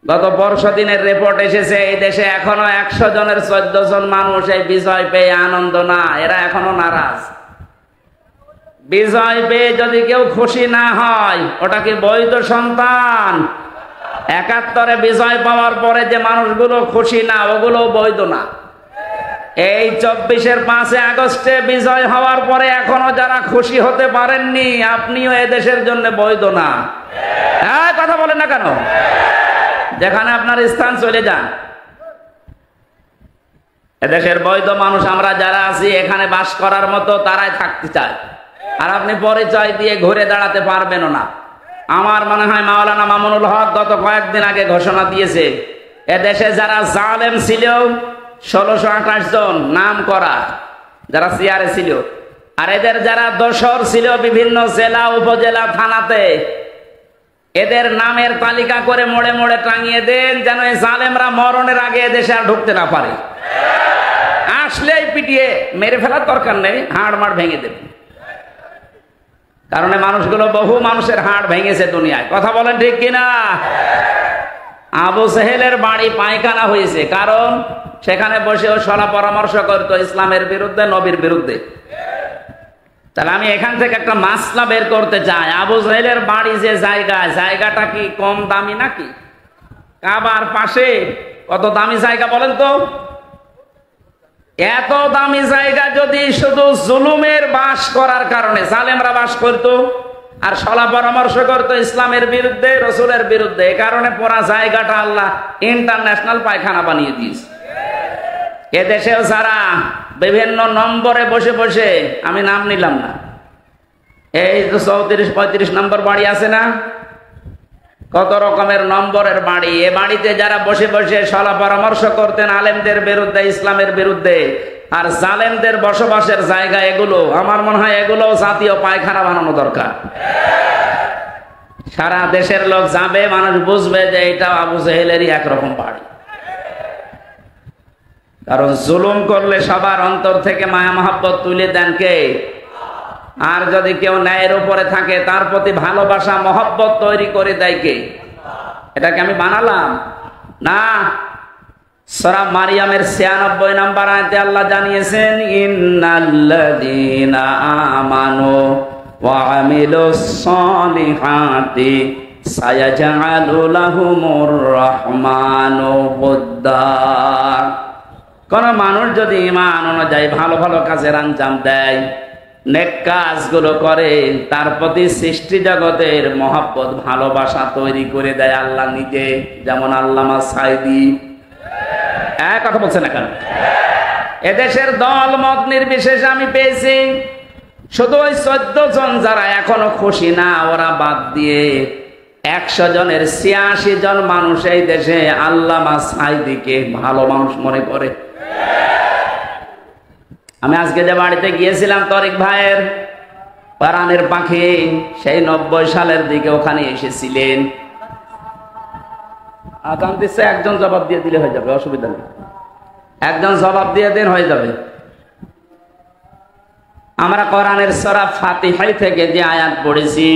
গত পরশু দিনের রিপোর্ট এসেছে, এই দেশে এখনো 100 জনের 14 জন মানুষ এই বিজয় পেয়ে আনন্দ না, এরা এখনো নারাজ। বিজয় পেয়ে যদি কেউ খুশি না হয়, ওটা কি বৈধ সন্তান? 71-এ বিজয় পাওয়ার পরে যে মানুষগুলো খুশি না, ওগুলো বৈধ না। এই 24-এর 5 আগস্টে বিজয় হওয়ার পরে এখনো যারা খুশি হতে পারেননি, আপনিও এদেশের জন্য বৈধ না। হ্যাঁ, কথা বলেন না কেন? যেখানে আপনার স্থান চলে যান। এদেশের বৈধ মানুষ আমরা যারা আছি, এখানে বাস করার মতো তারাই থাকতে চায়। আর আপনি পরিচয় দিয়ে ঘুরে দাঁড়াতে পারবেন না। আমার মনে হয় মাওলানা মামুনুল হক গত কয়েকদিন আগে ঘোষণা দিয়েছে, এদেশে যারা জালেম ছিল 1628 জন নাম করা, যারা চেয়ারে ছিল, আর এদের যারা দোসর ছিল বিভিন্ন জেলা উপজেলা থানাতে, এদের নামের তালিকা করে মোড়ে মোড়ে টাঙিয়ে দেন, যেন এই জালেমরা মরণের আগে এদেশে আর ঢুকতে না পারে। আসলেই পিটিয়ে মেরে ফেলার দরকার নেই, হাড় মাড় ভেঙে দেবে। কারণ মানুষগুলো বহু মানুষের হাড় ভেঙেছে দুনিয়ায়। কথা বলেন ঠিক কিনা? আবু সেহেলের বাড়ি পায়খানা হয়েছে, কারণ সেখানে বসেও সলা পরামর্শ করতো ইসলামের বিরুদ্ধে, নবীর বিরুদ্ধে। তাহলে আমি এখান থেকে একটা মাসলা বের করতে চাই, আবু সেহেলের বাড়ি যে জায়গাটা কি কম দামি নাকি? কাবার পাশে কত দামি জায়গা বলেন তো? এত দামি জায়গা যদি শুধু জুলুমের বাস করার কারণে জালেমরা বাস করতো আর সলা পরামর্শ করতো ইসলামের বিরুদ্ধে, রসুলের বিরুদ্ধে, এই কারণে পুরা জায়গাটা আল্লাহ ইন্টারন্যাশনাল পায়খানা বানিয়ে দিয়েছে। এদেশেও যারা বিভিন্ন নম্বরে বসে বসে, আমি নাম নিলাম না, এই 34-35 নম্বর বাড়ি আছে না, কত রকমের নম্বরের বাড়ি, এ বাড়িতে যারা বসে বসে সলা পরামর্শ করতেন আলেমদের বিরুদ্ধে, ইসলামের বিরুদ্ধে, আর জালেমদের বসবাসের জায়গা এগুলো, আমার মনে হয় এগুলো জাতীয় পায়খানা বানানো দরকার। সারা দেশের লোক যাবে, মানুষ বুঝবে যে এটা আবু জেহেলেরই একরকম বাড়ি। কারণ জুলুম করলে সবার অন্তর থেকে মায়া মহব্বত তুলে দেন কে? আর যদি কেউ ন্যায়ের উপরে থাকে, তার প্রতি ভালোবাসা মহব্বত তৈরি করে দেয় কে? এটাকে আমি বানালাম না। সূরা মারিয়ামের 96 নম্বর আয়াতে আল্লাহ জানিয়েছেন, ইন্নাল্লাযীনা আমানু ওয়া আমিলুস সালিহাতি সায়াজআলু লাহুমুর রাহমানু উদ্দা। কোন মানুষ যদি ঈমান অনুযায়ী ভালো ভালো কাজের আঞ্জাম দেয়, নেক কাজগুলো করে, তার প্রতি সৃষ্টি জগতের মহব্বত ভালোবাসা তৈরি করে দেয় আল্লাহ নিজে। যেমন আল্লামা সাঈদী, কথা বলছে না কেন? এদেশের দল মত নির্বিশেষে আমি পেয়েছি, শুধু ওই 14 জন যারা এখনো খুশি না, ওরা বাদ দিয়ে 100 জনের 86 জন মানুষ এই দেশে আল্লামা সাঈদীকে ভালো মানুষ মনে করে। আমি আজকে যে বাড়িতে গিয়েছিলাম তরিক ভাইয়ের, প্রাণের পাখি, সেই 90 সালের দিকে ওখানে এসেছিলেন। আদান দিচ্ছে, একজন জবাব দিয়ে দিলে হয়ে যাবে, অসুবিধা নেই, একজন জবাব দিয়ে দিন হয়ে যাবে। আমরা কোরআনের সূরা ফাতিহা থেকে যে আয়াত পড়েছি,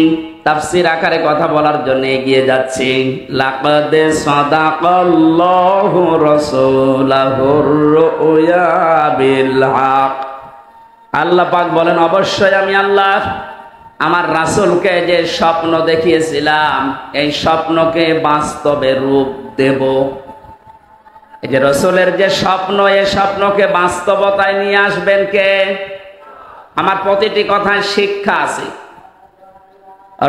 তাফসীর আকারে কথা বলার জন্য এগিয়ে যাচ্ছি। লাকাদ সাদাকাল্লাহু রাসূলাহুর রুয়া বিল হক। আল্লাহ পাক বলেন, অবশ্যই আমি আল্লাহ আমার রাসূলকে যে স্বপ্ন দেখিয়েছিলাম, এই স্বপ্নকে বাস্তবে রূপ দেব। এই যে রাসূলের যে স্বপ্ন, এই স্বপ্নকে বাস্তবতায় নিয়ে আসবেন কে? আমার প্রতিটি কথায় শিক্ষা আছে।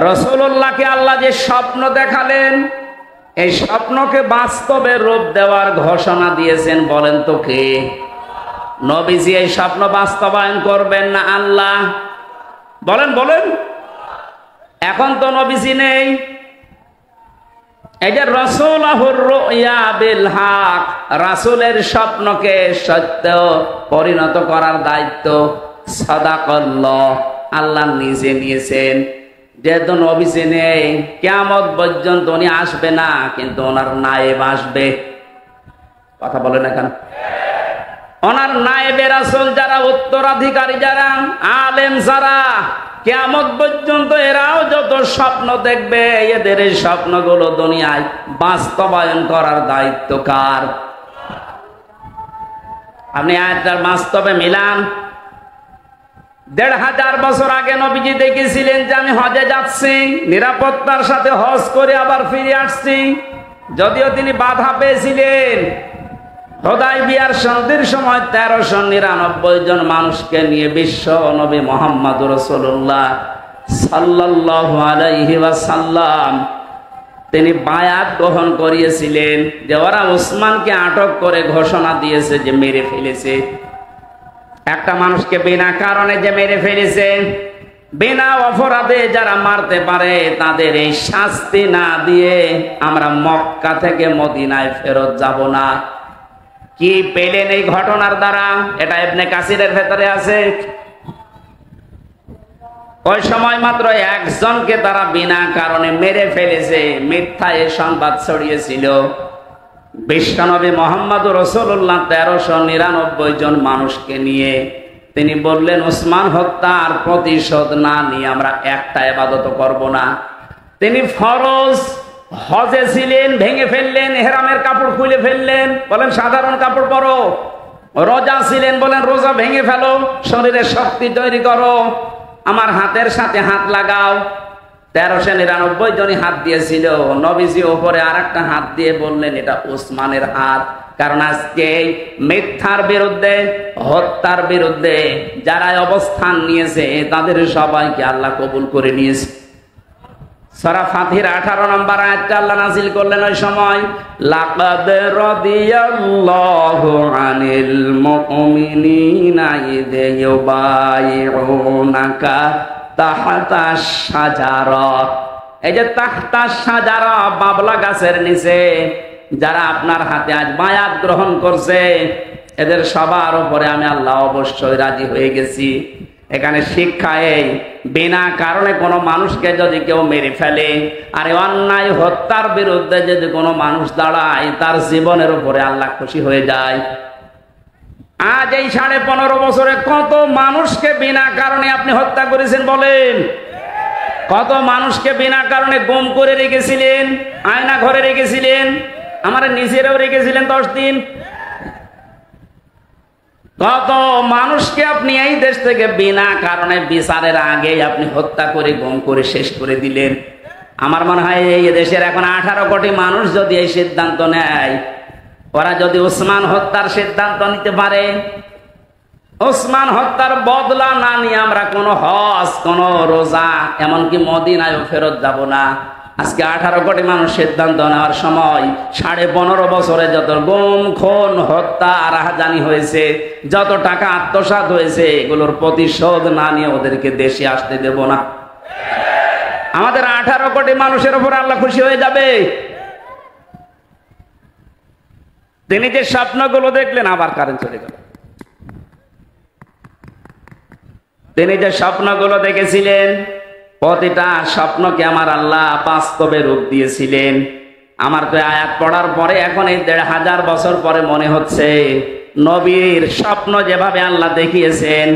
রাসূলুল্লাহকে আল্লাহ যে স্বপ্ন দেখালেন, এই স্বপ্নকে বাস্তবে রূপ দেওয়ার ঘোষণা দিয়েছেন, বলেন তো কে? নবীজি এই স্বপ্ন বাস্তবায়ন করবেন না আল্লাহ? বলেন বলেন। এখন তো নবীজি নেই। এই যে রাসূলুর রুয়া বিল হক, রাসূলের স্বপ্নকে সত্য পরিণত করার দায়িত্ব সাদাকাল্লাহ আল্লাহ নিজে নিয়েছেন। যেহেতু নবীজি নেই, কিয়ামত পর্যন্ত উনি আসবে না, কিন্তু ওনার নায়েব আসবে। কথা বলে না কেন? ওনার নায়েবে রাসূল যারা, উত্তরাধিকারী যারা, আলেম যারা, কিয়ামত পর্যন্ত এরাও যত স্বপ্ন দেখবে, এদের এই স্বপ্নগুলো দুনিয়ায় বাস্তবায়ন করার দায়িত্ব কার? আপনি আয়াতটার বাস্তবে মিলান। ১৫০০ বছর আগে নবীজি দেখেছিলেন যে আমি হজে যাচ্ছি, নিরাপত্তার সাথে হজ করে আবার ফিরে আসছি। যদিও তিনি বাধা পেয়েছিলেন। হুদায়বিয়ার সন্ধির সময় ১৩৯৯ জন মানুষকে নিয়ে বিশ্ব নবী মুহাম্মদুর রাসূলুল্লাহ সাল্লাল্লাহু আলাইহি ওয়াসাল্লাম তিনি বায়াত গ্রহণ করিয়েছিলেন যে ওরা উসমানকে আটক করে ঘোষণা দিয়েছে যে মেরে ফেলেছে। একটা মানুষকে বিনা কারণে যে মেরে ফেলেছে, বিনা অপরাধে যারা মারতে পারে তাদের এই শাস্তি না দিয়ে আমরা মক্কা থেকে মদিনায় ফেরত যাব না। কি পেলেন এই ঘটনার দ্বারা? এটা ইবনে কাসিরের ভেতরে আছে। ওই সময় মাত্র একজনকে তারা বিনা কারণে মেরে ফেলেছে, মিথ্যা এ সংবাদ ছড়িয়েছিল। বিশ্বনবী মুহাম্মদুর রাসূলুল্লাহ ১৩৯৯ জন মানুষকে নিয়ে তিনি বললেন উসমান হত্যার প্রতিশোধ না নিয়ে আমরা একটা ইবাদত করব না। তিনি ফরজ হজে ছিলেন, ভেঙে ফেললেন, ইহরামের কাপড় খুলে ফেললেন, বলেন সাধারণ কাপড় পরো। রোজা ছিলেন, বলেন রোজা ভেঙে ফেলো, শরীরে শক্তি তৈরি করো, আমার হাতের সাথে হাত লাগাও। ১৩৯৯ জনই হাত দিয়েছিল। নবীজি ওপরে আর একটা হাত দিয়ে বললেন এটা উসমানের হাত। কারণ আজকে মিথ্যার বিরুদ্ধে, হত্যার বিরুদ্ধে যারা অবস্থান নিয়েছে তাদের সবাইকে আল্লাহ কবুল করে নিয়েছে। সূরা ফাতিহার ১৮ নম্বর আয়াতটা আল্লাহ নাযিল করলেন ওই সময়, লাকাদ রাদিয়াল্লাহু আনিল মুমিনিনা ইযা ইউবাইউনাকা তাহতাশ শাজারা। এই যে তাহতাশ শাজারা, বাবলা গাছের নিচে যারা আপনার হাতে আজ বায়াত গ্রহণ করছে, এদের সবার উপরে আমি আল্লাহ অবশ্যই রাজি হয়ে গেছি। এখানে শিক্ষা এই, বিনা কারণে কোনো মানুষকে যদি কেউ মেরে ফেলে, আর অন্যায় হত্যার বিরুদ্ধে যদি কোনো মানুষ দাঁড়ায়, তার জীবনের উপরে আল্লাহ খুশি হয়ে যায়। আজ এই ১৫.৫ বছরে কত মানুষকে বিনা কারণে আপনি হত্যা করেছেন বলেন? কত মানুষকে বিনা কারণে গুম করে রেখেছিলেন, আয়না ঘরে রেখেছিলেন, আমার নিজেরাও রেখেছিলেন 10 দিন। কত মানুষকে আপনি এই দেশ থেকে বিনা কারণে বিচারের আগে আপনি হত্যা করে গুম করে শেষ করে দিলেন। আমার মনে হয় এই দেশের এখন 18 কোটি মানুষ যদি এই সিদ্ধান্ত নেয়, ওরা যদি উসমান হত্যার সিদ্ধান্ত নিতে পারে, উসমান হত্যার বদলা না নিয়ে আমরা কোনো হজ, কোনো রোজা, এমনকি মদিনায়ও ফেরত যাব না। আজকে 18 কোটি মানুষ সিদ্ধান্ত নেওয়ার সময় 15.5 বছরে যত গুম, খুন, হত্যা, রাহাজানি হয়েছে, যত টাকা আত্মসাৎ হয়েছে, এগুলোর প্রতিশোধ না নিয়ে ওদেরকে দেশে আসতে দেব না। আমাদের 18 কোটি মানুষের উপর আল্লাহ খুশি হয়ে যাবে। তিনি যে স্বপ্নগুলো দেখলেন, আবার কারেন্ট চলে গেল। তিনি যে স্বপ্নগুলো দেখেছিলেন, প্রতিটা স্বপ্নকে আমার আল্লাহ বাস্তবে রূপ দিয়েছিলেন। আমার তো আয়াত পড়ার পরে এখন এই ১৫০০ বছর পরে মনে হচ্ছে নবীর স্বপ্ন যেভাবে আল্লাহ দেখিয়েছেন,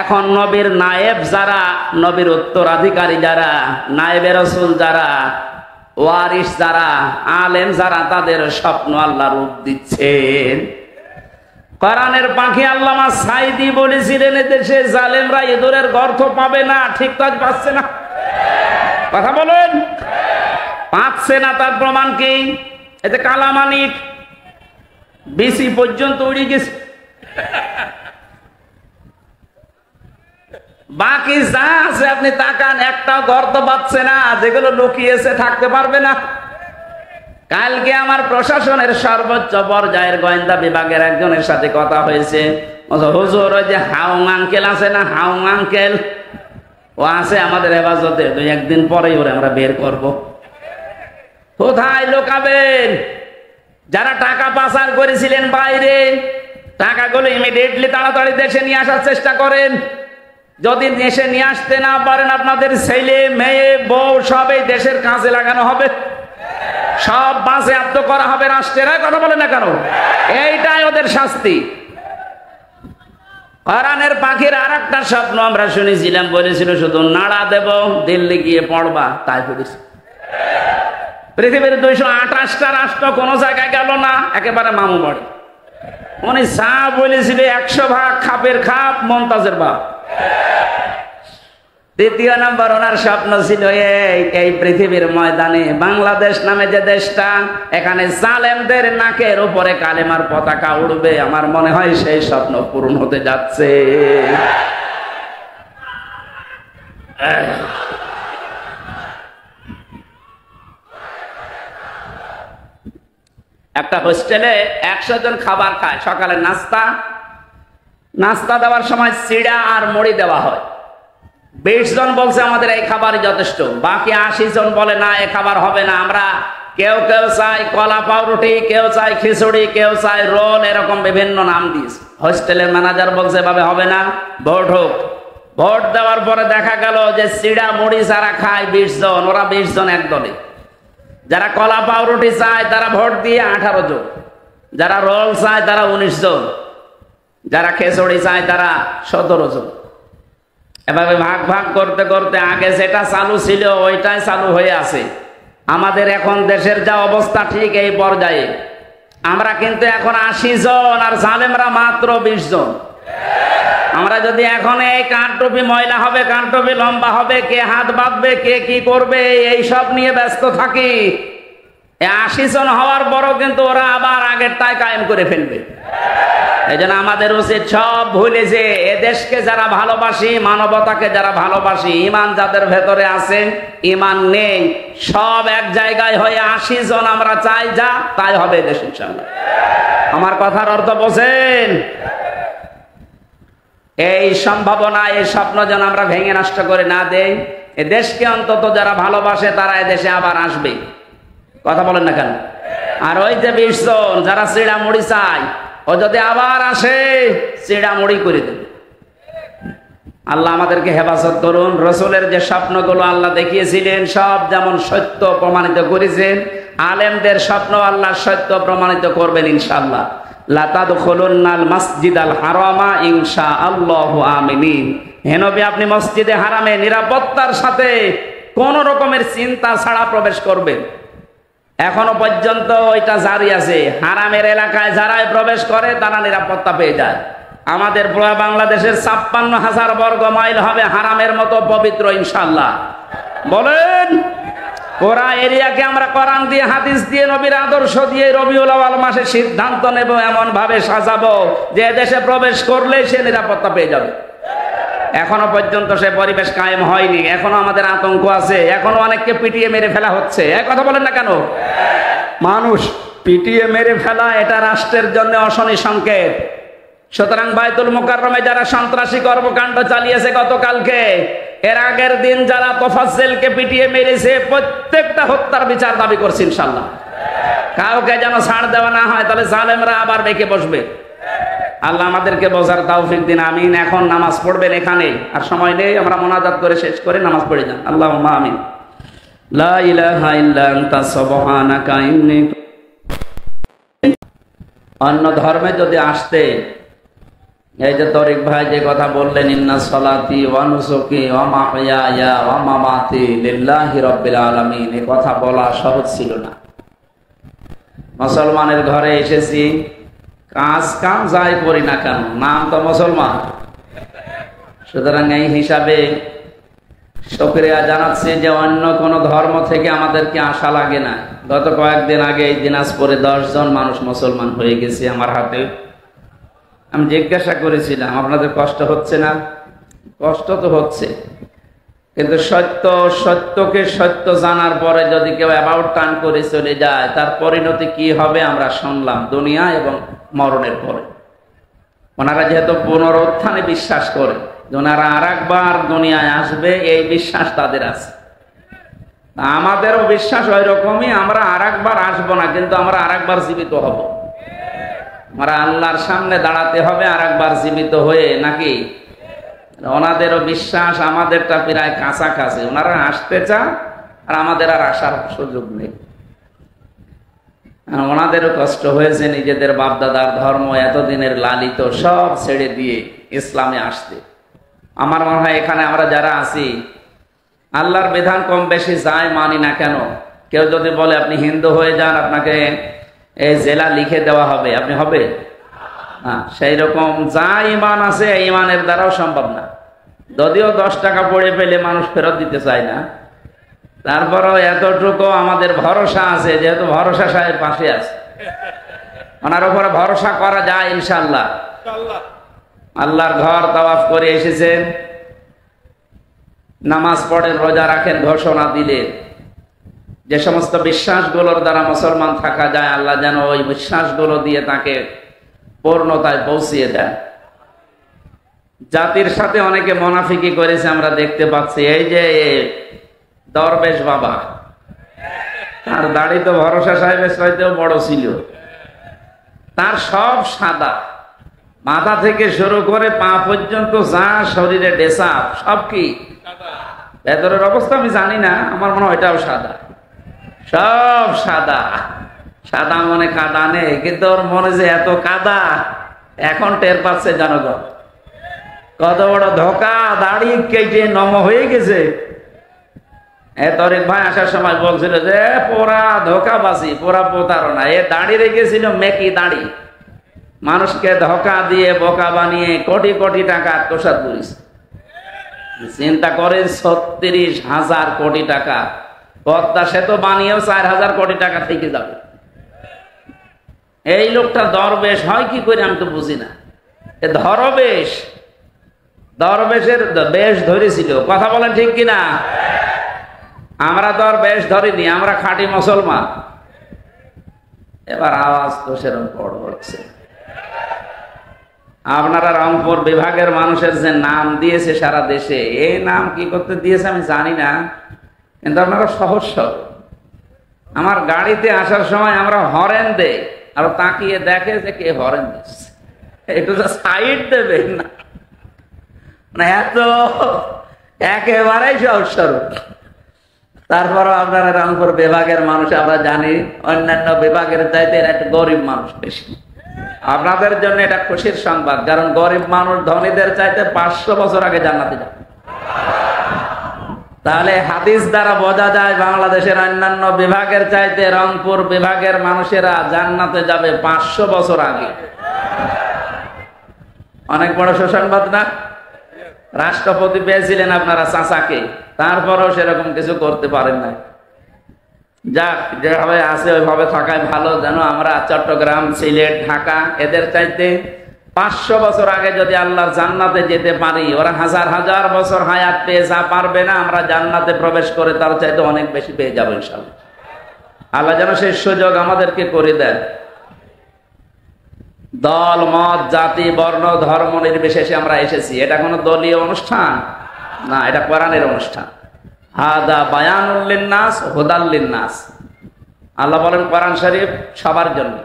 এখন নবীর নায়েব যারা, নবীর উত্তরাধিকারী যারা, নায়েবে রাসূল যারা, ওয়ারিস যারা, আলেম যারা, তাদের স্বপ্ন আল্লাহ রূপ দিচ্ছেন। কোরআনের পাখি আল্লামা সাইদি বলেছিলেন এদেশে জালেমরা ইঁদুরের গর্ত পাবে না। ঠিক কাজ পাচ্ছে না, কথা বলেন, পাচ্ছে না। তার প্রমাণ কি? এতে কালামানিক বিসি পর্যন্ত উড়ে গেছে। বাকি যা আছে আপনি তাকান, একটা গর্ত পাচ্ছে না, যেগুলো লুকিয়েছে থাকতে পারবে না। কালকে আমার প্রশাসনের সর্বোচ্চ পর্যায়ের গোয়েন্দা বিভাগের একজনের সাথে কথা হয়েছে। হুজুর, ওই যে হাউং আঙ্কেল আছে না, হাউং আঙ্কেল, ও আছে আমাদের হেফাজতে, 2-1 দিন পরেই ওরে আমরা বের করব। কোথায় লোকাবেন? যারা টাকা পাচার করেছিলেন বাইরে, টাকাগুলো ইমিডিয়েটলি তাড়াতাড়ি দেশে নিয়ে আসার চেষ্টা করেন। যদি দেশে নিয়ে আসতে না পারেন, আপনাদের ছেলে মেয়ে বউ সবই দেশের কাজে লাগানো হবে, সব বাজেয়াপ্ত করা হবে রাষ্ট্রের। কথা বলে না কেন? এইটাই ওদের শাস্তি। কোরআনের পাখির আর একটা স্বপ্ন আমরা শুনেছিলাম, বলেছিল শুধু নাড়া দেব, দিল্লি গিয়ে পড়বা, তাই পড়েছি। পৃথিবীর 228টা রাষ্ট্র কোন জায়গায় গেল না, একেবারে মামু বাড়ি। উনি যা বলেছিল 100 ভাগ খাপের খাপ, মমতাজের বাপ। দ্বিতীয় নম্বর ওনার স্বপ্ন ছিল এই পৃথিবীর ময়দানে বাংলাদেশ নামে যে দেশটা, এখানে জালেমদের নাকের উপরে কালেমার পতাকা উড়বে। আমার মনে হয় সেই স্বপ্ন পূরণ হতে যাচ্ছে। একটা হোস্টেলে 100 জন খাবার খায়, সকালে নাস্তা দেওয়ার সময় চিড়া আর মুড়ি দেওয়া হয়। 20 জন বলছে আমাদের এই খাবারই যথেষ্ট, বাকি 80 জন বলে না, এ খাবার হবে না। আমরা কেউ চাই কলা পাউরুটি, কেউ চাই খিচুড়ি, কেউ চাই রোল, এরকম বিভিন্ন নাম দিস। হোস্টেলের ম্যানেজার বলছে এভাবে হবে না, ভোট হোক। ভোট দেওয়ার পরে দেখা গেল যে চিড়া মুড়ি যারা খায় 20 জন, ওরা 20 জন এক দলে। যারা কলা পাউরুটি চায় তারা ভোট দিয়ে 18 জন, যারা রোল চায় তারা 19 জন, যারা খিচুড়ি চায় তারা 17 জন। এভাবে ভাগ ভাগ করতে করতে আগে যেটা চালু ছিল ওইটাই চালু হয়ে আছে। আমাদের এখন দেশের যা অবস্থা ঠিক এই পর্যায়ে, আমরা কিন্তু এখন 80 জন আর জালেমরা মাত্র 20 জন। আমরা যদি এখন এই কারটুপি ময়লা হবে, কারটুপি লম্বা হবে, কে হাত বাঁধবে, কে কি করবে, এই সব নিয়ে ব্যস্ত থাকি, 80 জন হওয়ার পরও কিন্তু ওরা আবার আগেরটাই কায়েম করে ফেলবে। এই জন্য আমাদের উচিত সব ভুলে যে এদেশকে যারা ভালোবাসি, মানবতাকে যারা ভালোবাসি, ইমান যাদের ভেতরে আছে, ইমান নেই, সব এক জায়গায় হয়ে 80 জন আমরা চাই, যা তাই হবে দেশ ইনশাআল্লাহ। আমার কথার অর্থ বোঝেন? এই সম্ভাবনা, এই স্বপ্ন যেন আমরা ভেঙে নষ্ট করে না দেই। এ দেশকে অন্তত যারা ভালোবাসে তারা এদেশে আবার আসবে। কথা বলেন না কেন? আর ওই যে 20 জন যারা চিড়া মুড়ি চায়, ও যদি আবার আসে চিড়া মুড়ি করে দেবে। আল্লাহ আমাদেরকে হেফাজত করুন। রসুলের যে স্বপ্নগুলো আল্লাহ দেখিয়েছিলেন সব যেমন সত্য প্রমাণিত করেছেন, আলেমদের স্বপ্ন আল্লাহ সত্য প্রমাণিত করবেন ইনশাআল্লাহ। লা তাদখুলুন্নাল মাসজিদাল হারামা ইনশাআল্লাহু আমিনিন। হে নবী, আপনি মসজিদে হারামে নিরাপত্তার সাথে কোন রকমের চিন্তা ছাড়া প্রবেশ করবেন। এখনো পর্যন্ত ওইটা জারি আছে। হারামের এলাকায় যারাই প্রবেশ করে তারা নিরাপত্তা পেয়ে যায়। আমাদের পুরো বাংলাদেশের 56,000 বর্গ মাইল হবে হারামের মতো পবিত্র ইনশাআল্লাহ। বলেন, পুরা এরিয়াকে আমরা কোরআন দিয়ে, হাদিস দিয়ে, নবীর আদর্শ দিয়ে রবিউল আউয়াল মাসে সিদ্ধান্ত নেব, এমন ভাবে সাজাবো যে দেশে প্রবেশ করলে সে নিরাপত্তা পেয়ে যাবে। এখনো পর্যন্ত সে পরিবেশ কায়েম হয়নি, এখনো আমাদের আতঙ্ক আছে, এখনো অনেককে পিটিয়ে মেরে ফেলা হচ্ছে। এক কথা বলেন না কেন? মানুষ পিটিয়ে মেরে ফেলা এটা রাষ্ট্রের জন্য অশনি সংকেত। সুতরাং বাইতুল মুকাররমে যারা সন্ত্রাসী কর্মকাণ্ড চালিয়েছে গতকালকে, এর আগের দিন যারা তোফাজ্জেলকে পিটিয়ে মেরেছে, প্রত্যেকটা হত্যার বিচার দাবি করছে ইনশাআল্লাহ। কাউকে যেন ছাড় দেওয়া না হয়, তাহলে জালেমরা আবার বেঁকে বসবে। আল্লাহ আমাদেরকে বোঝার তৌফিক দিন, আমিন। এখন নামাজ পড়বেন এখানে, আর সময় নেই, আমরা মোনাজাত করে শেষ করে নামাজ পড়ে যান। আল্লাহুম্মা আমিন। লা ইলাহা ইল্লা আনতা সুবহানাকা ইন্নী। অন্য ধর্মে যদি আসতে, এই যে তরিক ভাই যে কথা বললেন, ইন্না সলাতি ওয়া নুসুকি ওয়া মাহইয়ায়া ওয়া মামাতি লিল্লাহি রাব্বিল আলামিন, এই কথা বলা সহজ ছিল না। মুসলমানের ঘরে এসেছি, কাজ কাম যাই করি না কেন, নাম তো মুসলমান। সুতরাং এই হিসাবে শুকরিয়া জানাচ্ছি যে অন্য কোন ধর্ম থেকে আমাদেরকে আশা লাগে না। গত কয়েকদিন আগে এই দিনাজপুরে 10 জন মানুষ মুসলমান হয়ে গেছে আমার হাতে। আমি জিজ্ঞাসা করেছিলাম, আপনাদের কষ্ট হচ্ছে না? কষ্ট তো হচ্ছে, কিন্তু সত্যকে সত্য জানার পরে যদি কেউ অ্যাবাউট টার্ন করে চলে যায়, তার পরিণতি কি হবে আমরা শুনলাম দুনিয়া এবং মরণের পরে। ওনারা যেহেতু পুনরুত্থানে বিশ্বাস করে, ওনারা আরেকবার দুনিয়ায় আসবে, এই বিশ্বাস তাদের আছে। আমাদেরও বিশ্বাস ওই রকমই, আমরা আরেকবার আসবো না, কিন্তু আমরা আরেকবার জীবিত হব। আমরা আল্লাহর সামনে দাঁড়াতে হবে আরেকবার জীবিত হয়ে, নাকি? ওনাদেরও বিশ্বাস আমাদেরটা প্রায় কাছাকাছি। ওনারা আসতে চান আর আমাদের আর আসার সুযোগ নেই। ওনাদেরও কষ্ট হয়েছে, নিজেদের বাপদাদার ধর্ম এতদিনের লালিত সব ছেড়ে দিয়ে ইসলামে আসতে। আমার মনে হয় এখানে আমরা যারা আছি আল্লাহর বিধান কম বেশি যাই মানি না কেন, কেউ যদি বলে আপনি হিন্দু হয়ে যান আপনাকে এই জেলা লিখে দেওয়া হবে, আপনি হবে না। সেই রকম যা ইমান আছে ইমানের দ্বারাও সম্ভব না। যদিও 10 টাকা পড়ে পেলে মানুষ ফেরত দিতে চায় না, তারপরেও এতটুকু আমাদের ভরসা আছে, যেহেতু ভরসা সাহেব পাশে আছে, ওনার উপরে ভরসা করা যায় ইনশাআল্লাহ। আল্লাহর ঘর তাওয়াফ করে এসেছেন, নামাজ পড়েন, রোজা রাখেন, ঘোষণা দিলেন যে সমস্ত বিশ্বাসগুলোর দ্বারা মুসলমান থাকা যায়, আল্লাহ যেন ওই বিশ্বাসগুলো দিয়ে তাকে পূর্ণতায় পৌঁছিয়ে দেন। জাতির সাথে অনেকে মুনাফিকি করেছে আমরা দেখতে পাচ্ছি। এই যে দরবেশ বাবা, তার দাড়ি তো ভরসা সাহেবের চাইতেও বড় ছিল, তার সব সাদা, মাথা থেকে শুরু করে পা পর্যন্ত যা শরীরে ডেসাপ সব কি ভেতরের অবস্থা আমি জানি না, আমার মনে হয় ওইটাও সাদা, সব সাদা। সাদা মনে কাদা নেই, কিন্তু ওর মনে যে এত কাদা এখন টের পাচ্ছে জনগণ। কত বড় ধোকা, দাড়ি কেটে নম হয়ে গেছে। তরিক ভাই আসার সময় বলছিল যে পোড়া ধোকাবাজি, পোড়া প্রতারণা। এ দাড়ি রেখেছিল মেকি দাড়ি, মানুষকে ধোকা দিয়ে বোকা বানিয়ে কোটি কোটি টাকা আত্মসাৎ করেছে। চিন্তা করেন, 36,000 কোটি টাকা। পদ্মা সেতু বানিয়েও 4,000 কোটি টাকা থেকে যাবে। এই লোকটা দরবেশ হয় কি করে আমি তো বুঝি না। এ ধরবেশ, দরবেশের বেশ ধরেছিল। কথা বলেন ঠিক কিনা? আমরা দরবেশ ধরিনি, আমরা খাঁটি মুসলমান। এবার আওয়াজ তো সেরকম বড় হচ্ছে। আপনারা রংপুর বিভাগের মানুষের যে নাম দিয়েছে সারা দেশে, এই নাম কি করতে দিয়েছে আমি জানি না, কিন্তু আপনারা সহজ সরল। আমার গাড়িতে আসার সময় আমরা হরেন দেই, আর তাকিয়ে দেখে যে কে হরেন দিচ্ছে, একটু সাইড দেবেন না, এত একেবারেই সহজ সরল। তারপরও আপনারা রংপুর বিভাগের মানুষ, আমরা জানি অন্যান্য বিভাগের চাইতে একটা গরিব মানুষ বেশি। আপনাদের জন্য এটা খুশির সংবাদ, কারণ গরিব মানুষ ধনীদের চাইতে 500 বছর আগে জান্নাতে যাবে। তাহলে হাদিস দ্বারা বোঝা যায় বাংলাদেশের অন্যান্য বিভাগের চাইতে রংপুর বিভাগের মানুষেরা জান্নাতে যাবে 500 বছর আগে। অনেক বড় সুসংবাদ না? রাষ্ট্রপতি পেয়েছিলেন আপনারা চাচাকে, তারপরেও সেরকম কিছু করতে পারেন না। যাক, যেভাবে আছে ওইভাবে থাকাই ভালো। যেন আমরা চট্টগ্রাম, সিলেট, ঢাকা এদের চাইতে 500 বছর আগে যদি আল্লাহর জান্নাতে যেতে পারি, ওরা হাজার হাজার বছর হায়াত পেয়ে যা পারবে না, আমরা জান্নাতে প্রবেশ করে তার চাইতে অনেক বেশি পেয়ে যাবো ইনশাআল্লাহ। আল্লাহ যেন সেই সুযোগ আমাদেরকে করে দেন। দল, মত, জাতি, বর্ণ, ধর্ম নির্বিশেষে আমরা এসেছি। এটা কোনো দলীয় অনুষ্ঠান না, এটা কোরআনের অনুষ্ঠান। হাদা বায়ানুল লিন্নাস হুদাল লিন্নাস। আল্লাহ বলেন কোরআন শরীফ সবার জন্য।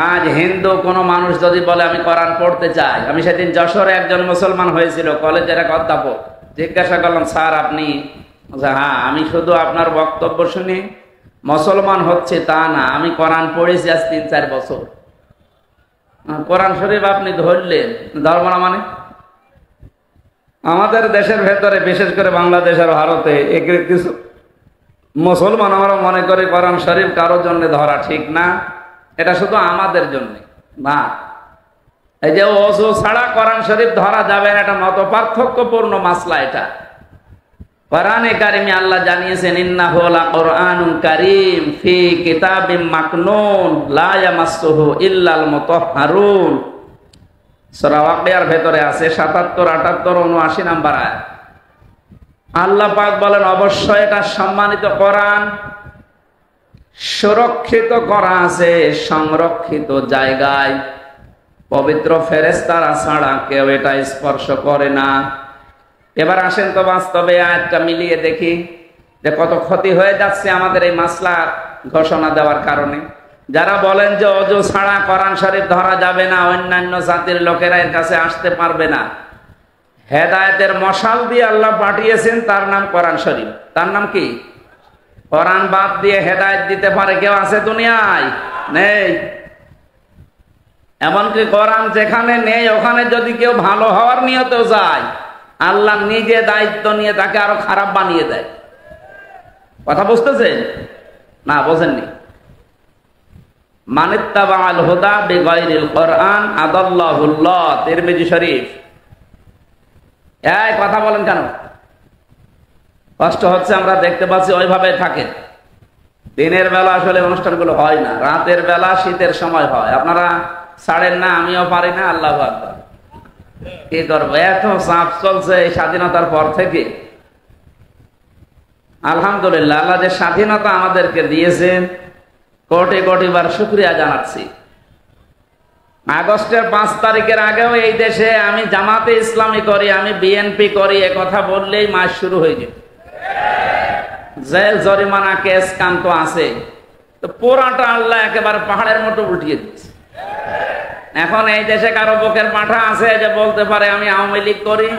আজ হিন্দু কোনো মানুষ যদি বলে আমি কোরআন পড়তে চাই, আমি সেদিন যশোরে একজন মুসলমান হয়েছিল, কলেজের এক অধ্যাপক, জিজ্ঞাসা করলাম স্যার আপনি? হ্যাঁ, আমি শুধু আপনার বক্তব্য শুনে মুসলমান হচ্ছে তা না, আমি কোরআন পড়েছি আজ 3-4 বছর। কোরআন শরীফ আপনি ধরলেন, ধর্ম না মানে? আমাদের দেশের ভেতরে, বিশেষ করে বাংলাদেশ আর ভারতে, কিছু মুসলমান আমরা মনে করি কোরআন শরীফ কারোর জন্য ধরা ঠিক না, এটা শুধু আমাদের জন্য না। এই যে ওযু ছাড়া কোরআন শরীফ ধরা যাবে না, এটা মত পার্থক্যপূর্ণ মাসলা। এটা কোরআনে কারিমে আল্লাহ জানিয়েছেন ইন্নাহু লাকুরআনুন কারীম ফি কিতাবিম মাকনুন লা ইয়ামাসসুহু ইল্লাল মুতাহহারুন। সূরা ওয়াকিয়ার ভেতরে আছে 77, 78, 79 নাম্বার আয়াত। আল্লাহ পাক বলেন অবশ্যই এটা সম্মানিত কোরআন, সুরক্ষিত করা আছে সংরক্ষিত জায়গায়, পবিত্র ফেরেশতারা ছাড়া কেউ এটা স্পর্শ করে না। এবার আসেন তো বাস্তবে আয়াতটা মিলিয়ে দেখি যে কত ক্ষতি হয়ে যাচ্ছে আমাদের এই মাসলা ঘোষণা দেওয়ার কারণে। যারা বলেন যে ওযু ছাড়া কোরআন শরীফ ধরা যাবে না, অন্যান্য জাতির লোকেরা এর কাছে আসতে পারবে না, হেদায়েতের মশাল দিয়ে আল্লাহ পাঠিয়েছেন, তার নাম কোরআন শরীফ। তার নাম কি? কোরআন বাদ দিয়ে হেদায়েত দিতে পারে কেউ আছে দুনিয়ায়? নেই। এমনকি কোরআন যেখানে নেই ওখানে যদি কেউ ভালো হওয়ার নিয়তেও যায়, আল্লাহ নিজে দায়িত্ব নিয়ে তাকে আরো খারাপ বানিয়ে দেয়। কথা বুঝতেছেন না? বোঝেননি? মানিত্তাবাআল হুদা বিগাইরিল কোরআন আদাল্লাহুল্লাহ, তিরমিজি শরীফ। এই কথা বলেন কেন? কষ্ট হচ্ছে, আমরা দেখতে পাচ্ছি ওইভাবে থাকে। দিনের বেলা আসলে অনুষ্ঠানগুলো হয় না, রাতের বেলা শীতের সময় হয়। আপনারা ছাড়েন না, আমিও পারি না। আল্লাহু আকবার। কি করবো, এত চাপ চলছে এই স্বাধীনতার পর থেকে। আলহামদুলিল্লাহ, আল্লাহ যে স্বাধীনতা আমাদেরকে দিয়েছেন কোটি কোটি বার শুকরিয়া জানাচ্ছি। আগস্টের 5 তারিখের আগেও এই দেশে আমি জামাতে ইসলামী করি, আমি বিএনপি করি, এ কথা বললেই মাস শুরু হয়ে যেত। জেল জরিমানা কেস কান্ত আছে, তো পুরাটা আল্লাহ একেবারে পাহাড়ের মতো উল্টিয়ে দিচ্ছে। এখন এই দেশে কারো বুকের পাঠা আছে যে বলতে পারে আমি আওয়ামী লীগ করি?